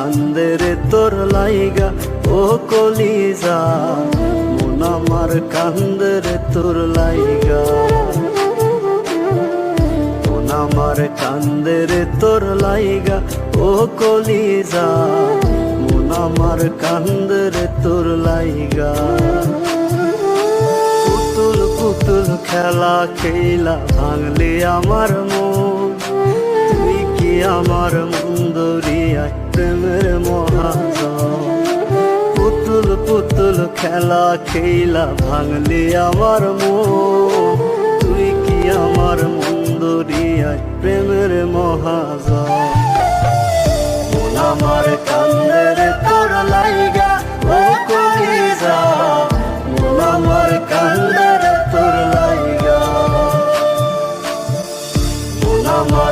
কান্দে রে তোর লাইগা ও কলিজা, মন আমার কান্দে রে তোর লাইগা, মন আমার কান্দে রে তোর লাইগা ও কলিজা, মন আমার কান্দে রে তোর লাইগা। পুতুল পুতুল খেলা খেলা ভাঙলি আমার মন, তুই কি আমার মন দরিয়ায় প্রেমের মহাজন। পুতুল পুতুল খেলা খেলা ভাঙলি আমার মন, তুই কি আমার মন দরিয়ায় প্রেমের মহাজন। মন আমার কান্দে রে তোর লাইগা